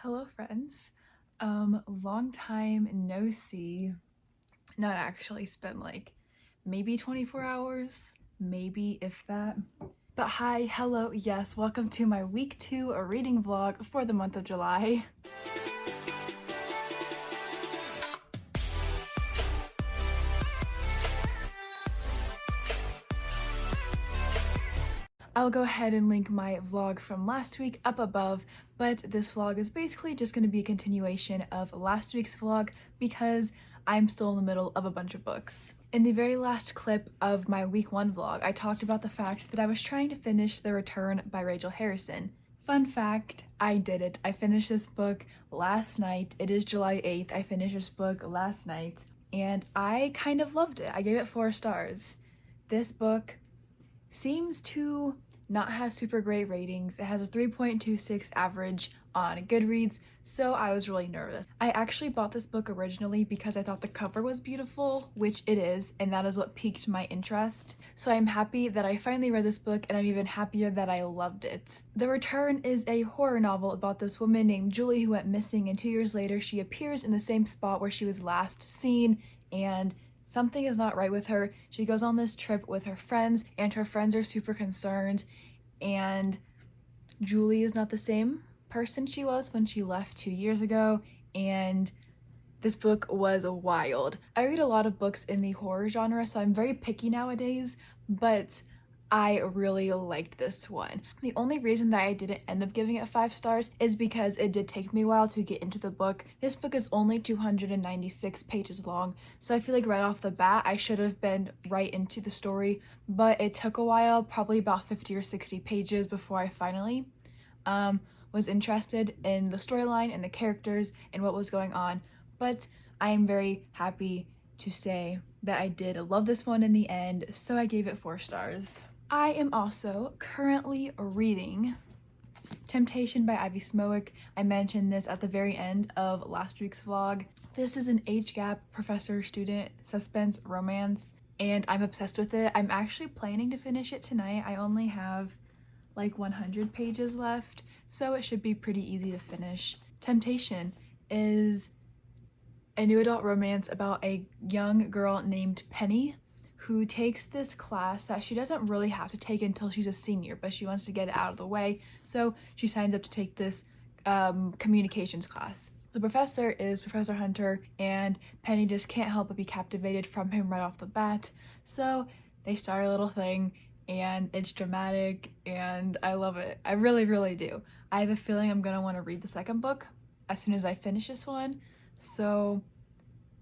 Hello friends. Long time no see. Not actually, it's been like maybe 24 hours, maybe if that. But hi, hello, yes, welcome to my week 2 reading vlog for the month of July. I'll go ahead and link my vlog from last week up above, but this vlog is basically just going to be a continuation of last week's vlog because I'm still in the middle of a bunch of books. In the very last clip of my week 1 vlog, I talked about the fact that I was trying to finish The Return by Rachel Harrison. Fun fact, I did it. I finished this book last night. It is July 8th. I finished this book last night and I kind of loved it. I gave it 4 stars. This book seems to not have super great ratings. It has a 3.26 average on Goodreads, so I was really nervous. I actually bought this book originally because I thought the cover was beautiful, which it is, and that is what piqued my interest. So I'm happy that I finally read this book, and I'm even happier that I loved it. The Return is a horror novel about this woman named Julie who went missing, and 2 years later she appears in the same spot where she was last seen, and something is not right with her. She goes on this trip with her friends, and her friends are super concerned, and Julie is not the same person she was when she left 2 years ago, and this book was wild. I read a lot of books in the horror genre, so I'm very picky nowadays, but I really liked this one. The only reason that I didn't end up giving it 5 stars is because it did take me a while to get into the book. This book is only 296 pages long, so I feel like right off the bat I should have been right into the story, but it took a while, probably about 50 or 60 pages before I finally was interested in the storyline and the characters and what was going on. But I am very happy to say that I did love this one in the end, so I gave it 4 stars. I am also currently reading Temptation by Ivy Smowick. I mentioned this at the very end of last week's vlog. This is an age gap professor-student suspense romance, and I'm obsessed with it. I'm actually planning to finish it tonight. I only have like 100 pages left, so it should be pretty easy to finish. Temptation is a new adult romance about a young girl named Penny who takes this class that she doesn't really have to take until she's a senior, but she wants to get it out of the way, so she signs up to take this communications class. The professor is Professor Hunter, and Penny just can't help but be captivated from him right off the bat, so they start a little thing, and it's dramatic, and I love it. I really, really do. I have a feeling I'm gonna want to read the second book as soon as I finish this one, so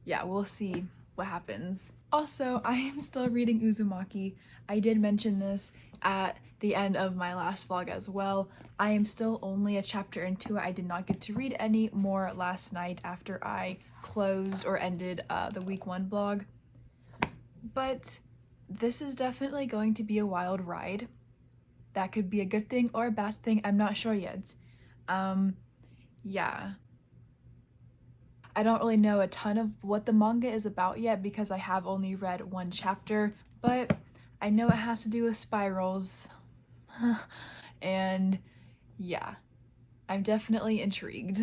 yeah, we'll see what happens. Also, I am still reading Uzumaki. I did mention this at the end of my last vlog as well. I am still only a chapter into it. I did not get to read any more last night after I closed or ended the week 1 vlog. But this is definitely going to be a wild ride. That could be a good thing or a bad thing. I'm not sure yet. Yeah. I don't really know a ton of what the manga is about yet because I have only read 1 chapter, but I know it has to do with spirals. And yeah, I'm definitely intrigued.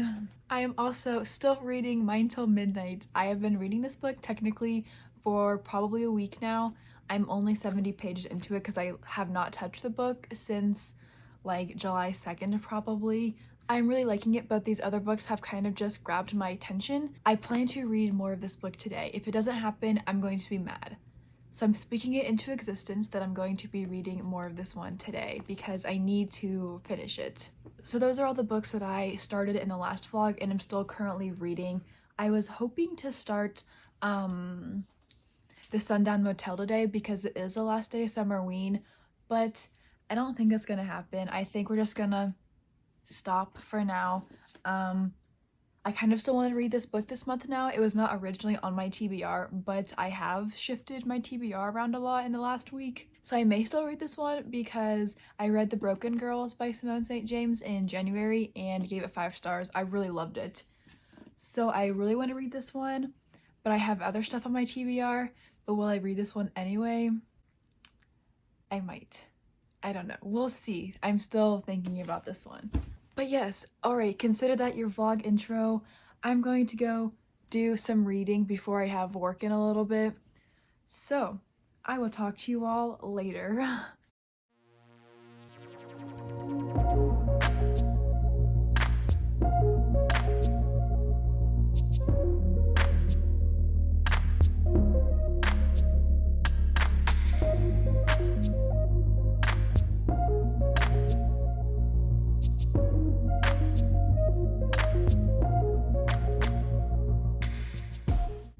I am also still reading Mine Till Midnight. I have been reading this book technically for probably a week now. I'm only 70 pages into it because I have not touched the book since like July 2nd probably. I'm really liking it, but these other books have kind of just grabbed my attention. I plan to read more of this book today. If it doesn't happen, I'm going to be mad. So I'm speaking it into existence that I'm going to be reading more of this one today because I need to finish it. So those are all the books that I started in the last vlog and I'm still currently reading. I was hoping to start The Sundown Motel today because it is the last day of Summerween, but I don't think that's gonna happen. I think we're just gonna stop for now. I kind of still want to read this book this month now. It was not originally on my TBR, but I have shifted my TBR around a lot in the last week. So I may still read this one because I read The Broken Girls by Simone St. James in January and gave it 5 stars. I really loved it. So I really want to read this one, but I have other stuff on my TBR. But will I read this one anyway? I might. I don't know. We'll see. I'm still thinking about this one. But yes, alright, consider that your vlog intro. I'm going to go do some reading before I have work in a little bit. So, I will talk to you all later.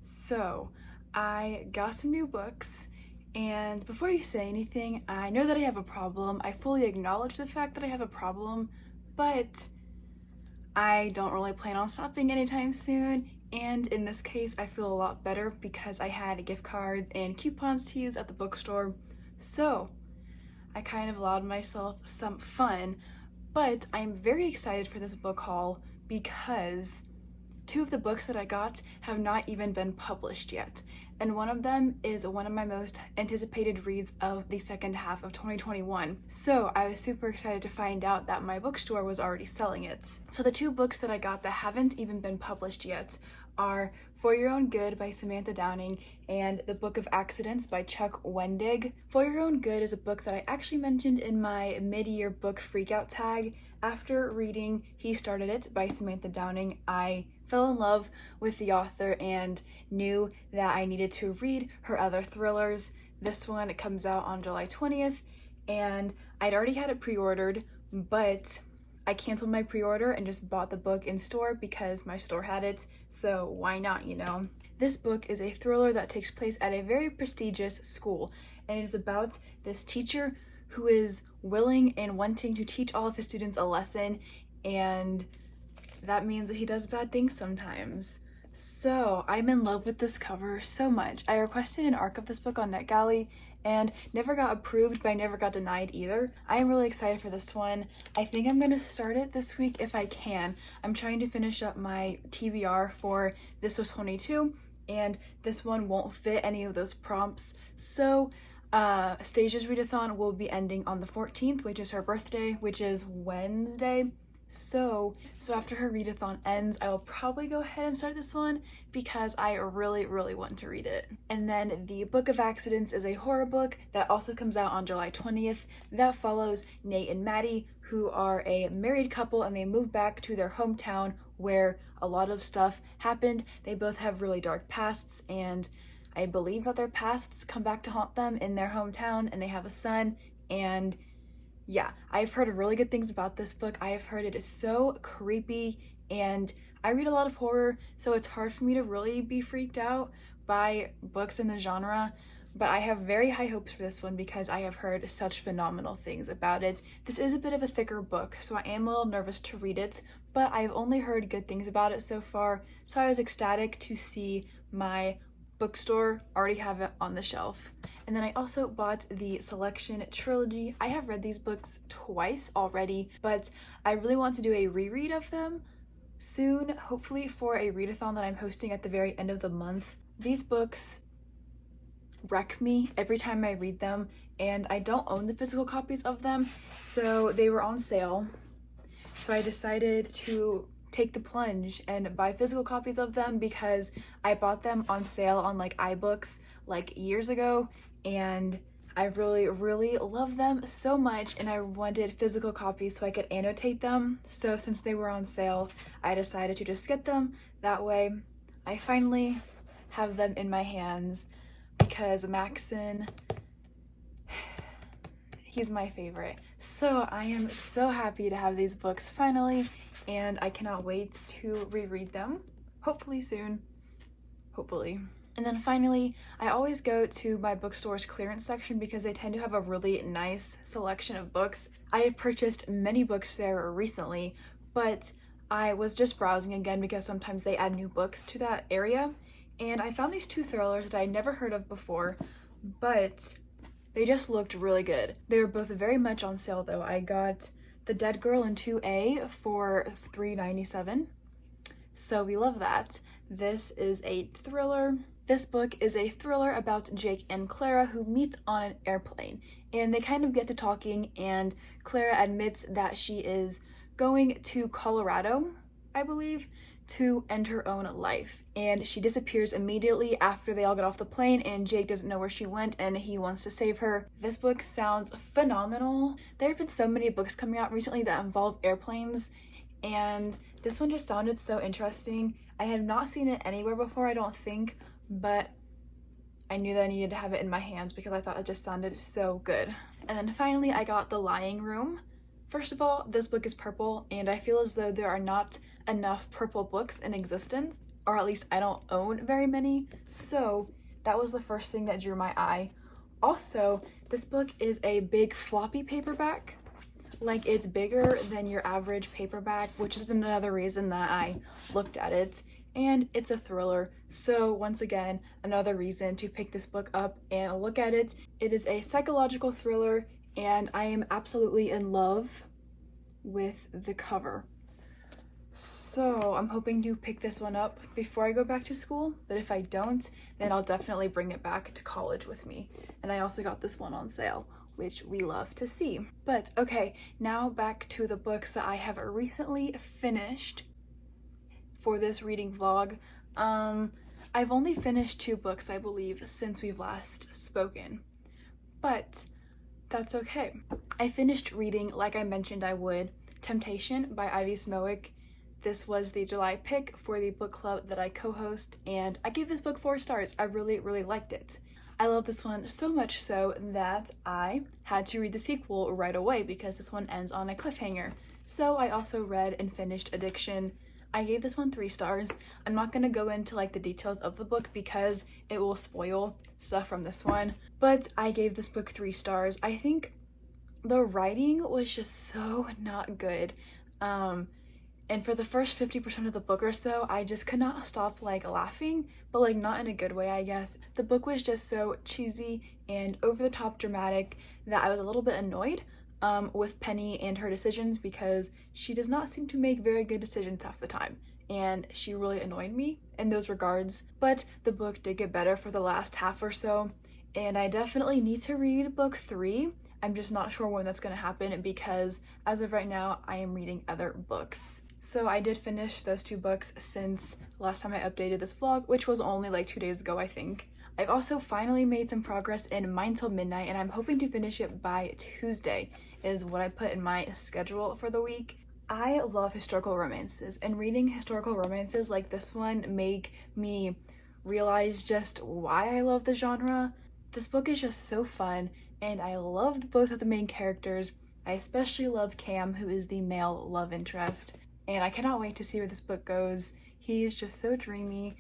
So, I got some new books, and before you say anything, I know that I have a problem. I fully acknowledge the fact that I have a problem, but I don't really plan on stopping anytime soon, and in this case, I feel a lot better because I had gift cards and coupons to use at the bookstore, so I kind of allowed myself some fun, but I'm very excited for this book haul because two of the books that I got have not even been published yet, and one of them is one of my most anticipated reads of the second half of 2021. So I was super excited to find out that my bookstore was already selling it. So the two books that I got that haven't even been published yet are For Your Own Good by Samantha Downing and The Book of Accidents by Chuck Wendig. For Your Own Good is a book that I actually mentioned in my mid-year book freakout tag. After reading He Started It by Samantha Downing, I fell in love with the author and knew that I needed to read her other thrillers. This one comes out on July 20th, and I'd already had it pre-ordered, but I canceled my pre-order and just bought the book in store because my store had it, so why not, you know? This book is a thriller that takes place at a very prestigious school, and it is about this teacher who is willing and wanting to teach all of his students a lesson, and that means that he does bad things sometimes. So I'm in love with this cover so much. I requested an ARC of this book on NetGalley and never got approved, but I never got denied either. I am really excited for this one. I think I'm gonna start it this week if I can. I'm trying to finish up my TBR for This Was 22, and this one won't fit any of those prompts. So Stasia's readathon will be ending on the 14th, which is her birthday, which is Wednesday. So after her readathon ends, I will probably go ahead and start this one because I really want to read it. And then The Book of Accidents is a horror book that also comes out on July 20th. That follows Nate and Maddie, who are a married couple, and they move back to their hometown where a lot of stuff happened. They both have really dark pasts, and I believe that their pasts come back to haunt them in their hometown, and they have a son. And yeah, I've heard really good things about this book. I have heard it is so creepy, and I read a lot of horror, so it's hard for me to really be freaked out by books in the genre, but I have very high hopes for this one because I have heard such phenomenal things about it. This is a bit of a thicker book, so I am a little nervous to read it, but I've only heard good things about it so far, so I was ecstatic to see my bookstore already have it on the shelf. And then I also bought the Selection trilogy. I have read these books twice already, but I really want to do a reread of them soon, hopefully for a readathon that I'm hosting at the very end of the month. These books wreck me every time I read them, and I don't own the physical copies of them, so they were on sale. So I decided to take the plunge and buy physical copies of them because I bought them on sale on like iBooks like years ago, and I really love them so much, and I wanted physical copies so I could annotate them. So since they were on sale, I decided to just get them. That way I finally have them in my hands because Maxon, he's my favorite. So I am so happy to have these books finally, and I cannot wait to reread them, hopefully soon, hopefully. And then finally, I always go to my bookstore's clearance section because they tend to have a really nice selection of books. I have purchased many books there recently, but I was just browsing again because sometimes they add new books to that area, and I found these two thrillers that I'd never heard of before, but they just looked really good. They were both very much on sale though. I got The Dead Girl in 2A for $3.97, so we love that. This is a thriller. This book is a thriller about Jake and Clara who meet on an airplane, and they kind of get to talking, and Clara admits that she is going to Colorado, I believe, to end her own life, and she disappears immediately after they all get off the plane, and Jake doesn't know where she went and he wants to save her. This book sounds phenomenal. There have been so many books coming out recently that involve airplanes, and this one just sounded so interesting. I have not seen it anywhere before, I don't think, but I knew that I needed to have it in my hands because I thought it just sounded so good. And then finally I got The Lying Room. First of all, this book is purple, and I feel as though there are not enough purple books in existence, or at least I don't own very many, so that was the first thing that drew my eye. Also, this book is a big floppy paperback. Like, it's bigger than your average paperback, which is another reason that I looked at it, and it's a thriller. So once again, another reason to pick this book up and look at it. It is a psychological thriller, and I am absolutely in love with the cover. So I'm hoping to pick this one up before I go back to school, but if I don't, then I'll definitely bring it back to college with me. And I also got this one on sale, which we love to see. But okay, now back to the books that I have recently finished for this reading vlog. I've only finished 2 books, I believe, since we've last spoken, but that's okay. I finished reading, like I mentioned I would, Temptation by Ivy Smowick. This was the July pick for the book club that I co-host, and I gave this book 4 stars. I really, really liked it. I love this one so much so that I had to read the sequel right away because this one ends on a cliffhanger. So I also read and finished Addiction. I gave this one 3 stars. I'm not gonna go into like the details of the book because it will spoil stuff from this one, but I gave this book 3 stars. I think the writing was just so not good. And for the first 50% of the book or so, I just could not stop like laughing, but like not in a good way, I guess. The book was just so cheesy and over the top dramatic that I was a little bit annoyed with Penny and her decisions because she does not seem to make very good decisions half the time, and she really annoyed me in those regards. But the book did get better for the last half or so, and I definitely need to read book 3. I'm just not sure when that's going to happen because as of right now I am reading other books. So I did finish those 2 books since last time I updated this vlog, which was only like 2 days ago, I think. I've also finally made some progress in Mine Till Midnight, and I'm hoping to finish it by Tuesday is what I put in my schedule for the week. I love historical romances, and reading historical romances like this one make me realize just why I love the genre. This book is just so fun, and I loved both of the main characters. I especially love Cam, who is the male love interest, and I cannot wait to see where this book goes. He's just so dreamy,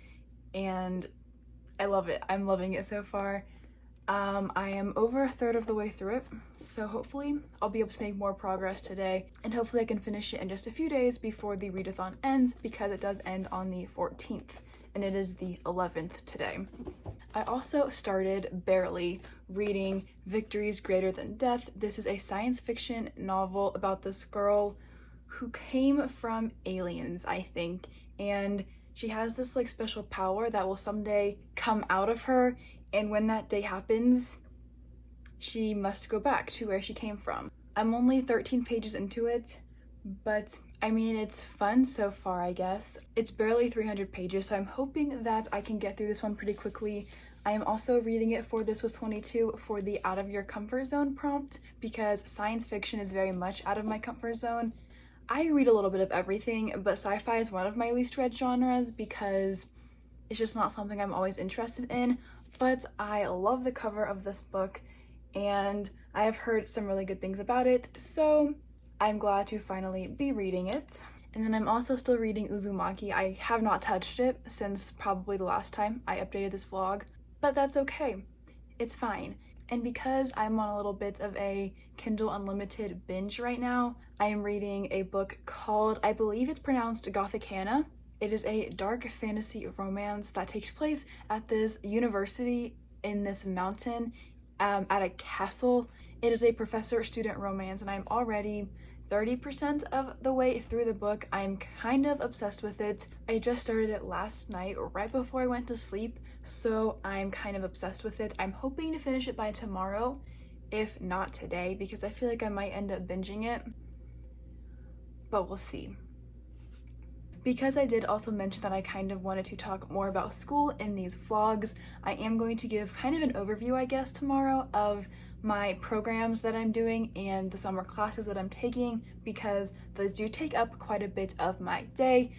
and I love it. I'm loving it so far. I am over a third of the way through it, so hopefully I'll be able to make more progress today, and hopefully I can finish it in just a few days before the readathon ends, because it does end on the 14th, and it is the 11th today. I also started, barely, reading Victories Greater Than Death. This is a science fiction novel about this girl who came from aliens, I think, and she has this like special power that will someday come out of her, and when that day happens, she must go back to where she came from. I'm only 13 pages into it, but I mean, it's fun so far, I guess. It's barely 300 pages, so I'm hoping that I can get through this one pretty quickly. I am also reading it for This Was 22 for the out of your comfort zone prompt, because science fiction is very much out of my comfort zone. I read a little bit of everything, but sci-fi is one of my least read genres because it's just not something I'm always interested in, but I love the cover of this book and I have heard some really good things about it, so I'm glad to finally be reading it. And then I'm also still reading Uzumaki. I have not touched it since probably the last time I updated this vlog, but that's okay. It's fine. And because I'm on a little bit of a Kindle Unlimited binge right now, I am reading a book called, I believe it's pronounced Gothicana. It is a dark fantasy romance that takes place at this university in this mountain at a castle. It is a professor-student romance, and I'm already 30% of the way through the book. I'm kind of obsessed with it. I just started it last night right before I went to sleep, so I'm kind of obsessed with it. I'm hoping to finish it by tomorrow, if not today, because I feel like I might end up binging it. but we'll see. Because I did also mention that I kind of wanted to talk more about school in these vlogs, I am going to give kind of an overview, I guess, tomorrow of my programs that I'm doing and the summer classes that I'm taking, because those do take up quite a bit of my day,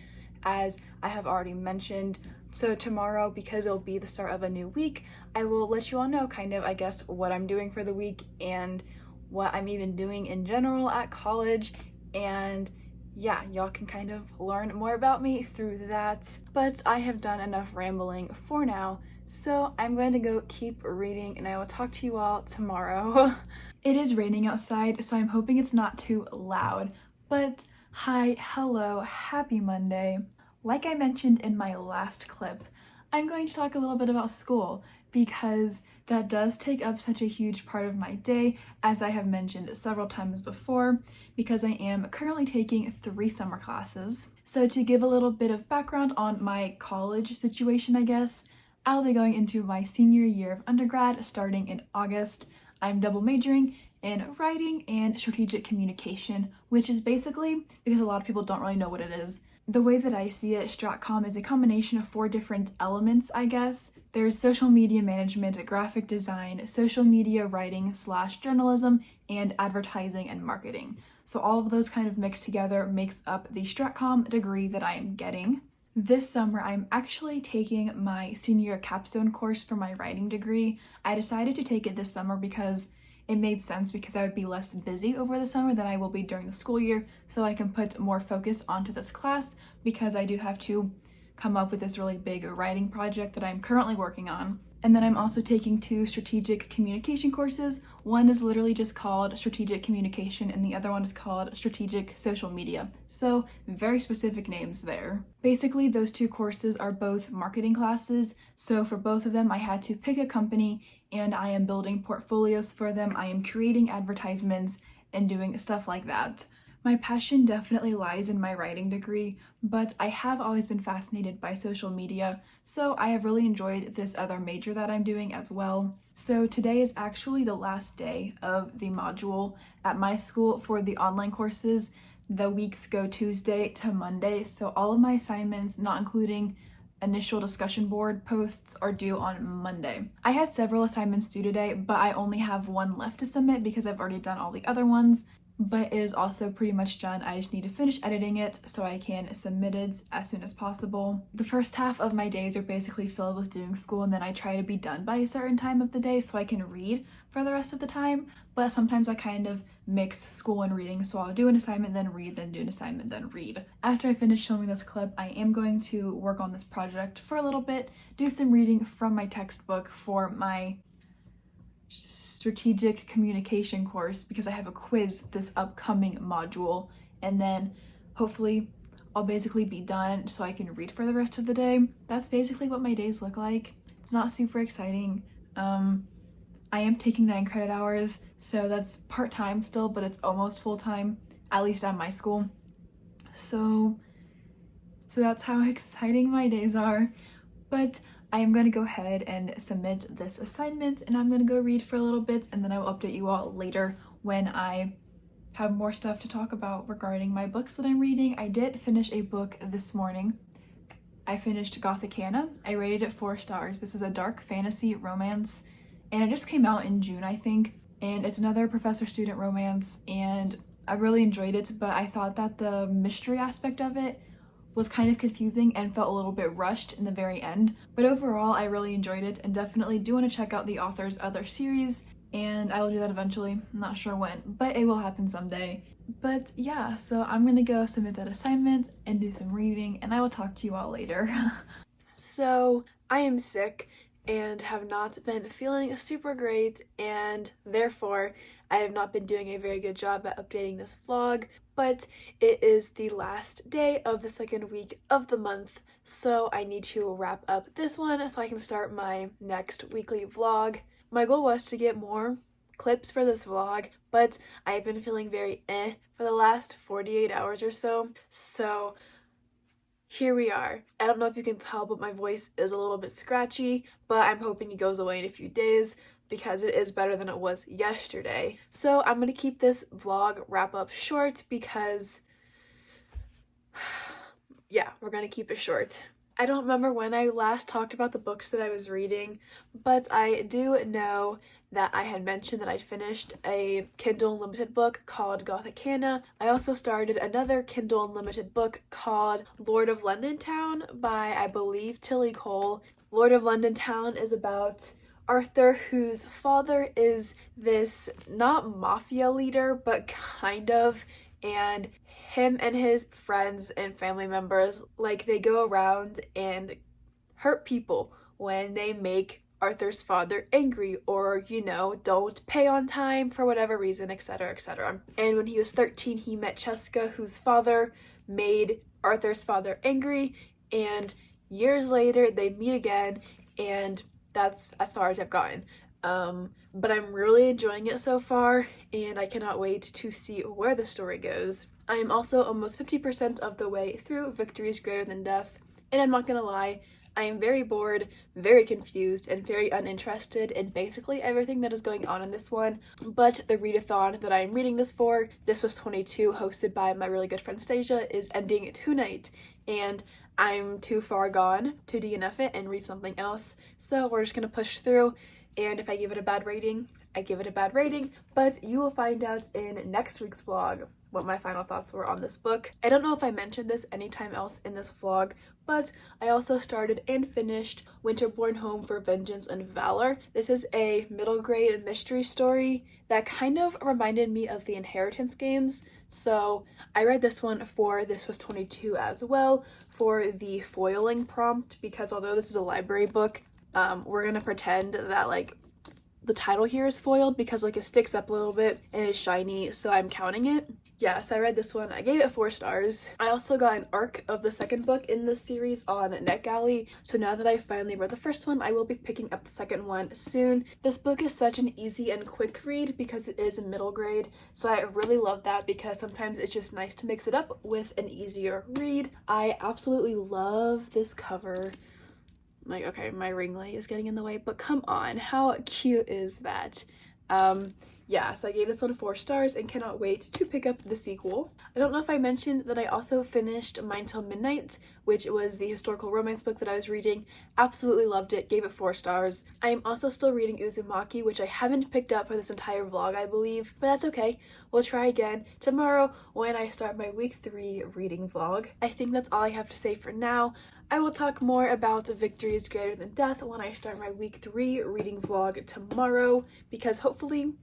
as I have already mentioned. So tomorrow, because it'll be the start of a new week, I will let you all know kind of, I guess, what I'm doing for the week and what I'm even doing in general at college, and yeah, y'all can kind of learn more about me through that. But I have done enough rambling for now, so I'm going to go keep reading and I will talk to you all tomorrow. It is raining outside, so I'm hoping it's not too loud. But hi, hello, happy Monday. Like I mentioned in my last clip, I'm going to talk a little bit about school because that does take up such a huge part of my day, as I have mentioned several times before, because I am currently taking 3 summer classes. So to give a little bit of background on my college situation, I guess, I'll be going into my senior year of undergrad starting in August. I'm double majoring in writing and strategic communication, which is basically, because a lot of people don't really know what it is, the way that I see it, StratComm is a combination of 4 different elements, I guess. There's social media management, graphic design, social media writing / journalism, and advertising and marketing. So all of those kind of mixed together makes up the StratComm degree that I am getting. This summer, I'm actually taking my senior capstone course for my writing degree. I decided to take it this summer because it made sense, because I would be less busy over the summer than I will be during the school year, so I can put more focus onto this class, because I do have to come up with this really big writing project that I'm currently working on. And then I'm also taking 2 strategic communication courses. One is literally just called strategic communication and the other one is called strategic social media. So very specific names there. Basically, those 2 courses are both marketing classes. So for both of them, I had to pick a company and I am building portfolios for them. I am creating advertisements and doing stuff like that. My passion definitely lies in my writing degree, but I have always been fascinated by social media, so I have really enjoyed this other major that I'm doing as well. So today is actually the last day of the module at my school for the online courses. The weeks go Tuesday to Monday, so all of my assignments, not including initial discussion board posts, are due on Monday. I had several assignments due today, but I only have 1 left to submit because I've already done all the other ones. But it is also pretty much done. I just need to finish editing it so I can submit it as soon as possible. The first half of my days are basically filled with doing school, and then I try to be done by a certain time of the day so I can read for the rest of the time. But sometimes I kind of mix school and reading, so I'll do an assignment, then read, then do an assignment, then read. After I finish filming this clip, I am going to work on this project for a little bit, do some reading from my textbook for my strategic communication course, because I have a quiz this upcoming module, and then hopefully I'll basically be done so I can read for the rest of the day. That's basically what my days look like. It's not super exciting. I am taking 9 credit hours, so that's part-time still, but it's almost full-time, at least at my school. So that's how exciting my days are. But I am going to go ahead and submit this assignment, and I'm going to go read for a little bit, and then I will update you all later when I have more stuff to talk about regarding my books that I'm reading. I did finish a book this morning. I finished Gothicana. I rated it 4 stars. This is a dark fantasy romance, and it just came out in June, I think, and it's another professor-student romance, and I really enjoyed it, but I thought that the mystery aspect of it was kind of confusing and felt a little bit rushed in the very end. But overall, I really enjoyed it and definitely do want to check out the author's other series, and I will do that eventually. I'm not sure when, but it will happen someday. But yeah, so I'm gonna go submit that assignment and do some reading, and I will talk to you all later. So I am sick and have not been feeling super great, and therefore I have not been doing a very good job at updating this vlog, but it is the last day of the 2nd week of the month, so I need to wrap up this one so I can start my next weekly vlog. My goal was to get more clips for this vlog, but I have been feeling very for the last 48 hours or so, so here we are. I don't know if you can tell, but my voice is a little bit scratchy, but I'm hoping it goes away in a few days because it is better than it was yesterday. So I'm gonna keep this vlog wrap up short because Yeah, we're gonna keep it short. I don't remember when I last talked about the books that I was reading, but I do know that I had mentioned that I'd finished a Kindle Unlimited book called Gothic Hannah. I also started another Kindle Unlimited book called Lord of London Town by, I believe, Tilly Cole. Lord of London Town is about Arthur, whose father is this not mafia leader, but kind of, and him and his friends and family members, like, they go around and hurt people when they make Arthur's father angry, or, don't pay on time for whatever reason, etc., etc. And when he was 13, he met Cheska, whose father made Arthur's father angry, and years later they meet again, and that's as far as I've gotten. But I'm really enjoying it so far, and I cannot wait to see where the story goes. I am also almost 50% of the way through Victory is Greater Than Death, and I'm not gonna lie, I am very bored, very confused, and very uninterested in basically everything that is going on in this one. But the readathon that I am reading this for, This Was 22, hosted by my really good friend Stasia, is ending tonight, and I'm too far gone to DNF it and read something else, so we're just gonna push through, and if I give it a bad rating, I give it a bad rating, but you will find out in next week's vlog what my final thoughts were on this book. I don't know if I mentioned this anytime else in this vlog, but I also started and finished Winterborn Home for Vengeance and Valor. This is a middle grade mystery story that kind of reminded me of the Inheritance games, so I read this one for This Was 22 as well for the foiling prompt, because although this is a library book, we're gonna pretend that like the title here is foiled because like it sticks up a little bit and it's shiny, so I'm counting it. Yes, I read this one. I gave it 4 stars. I also got an arc of the second book in this series on NetGalley, so now that I finally read the first one, I will be picking up the second one soon. This book is such an easy and quick read because it is middle grade, so I really love that because sometimes it's just nice to mix it up with an easier read. I absolutely love this cover. Like, okay, my ring light is getting in the way, but come on, how cute is that? Yeah, so I gave this one 4 stars and cannot wait to pick up the sequel. I don't know if I mentioned that I also finished Mine Till Midnight, which was the historical romance book that I was reading. Absolutely loved it, gave it 4 stars. I am also still reading Uzumaki, which I haven't picked up for this entire vlog, I believe, but that's okay. We'll try again tomorrow when I start my week 3 reading vlog. I think that's all I have to say for now. I will talk more about Victory is Greater Than Death when I start my week 3 reading vlog tomorrow, because hopefully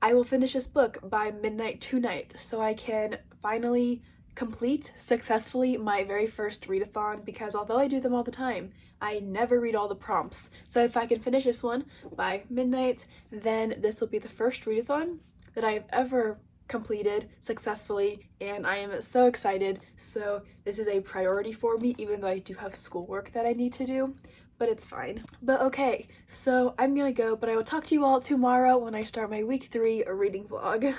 I will finish this book by midnight tonight so I can finally complete successfully my very first readathon, because although I do them all the time, I never read all the prompts. So if I can finish this one by midnight, then this will be the first readathon that I've ever completed successfully, and I am so excited. So this is a priority for me, even though I do have schoolwork that I need to do, but it's fine. But okay, so I'm gonna go, but I will talk to you all tomorrow when I start my week 3 reading vlog.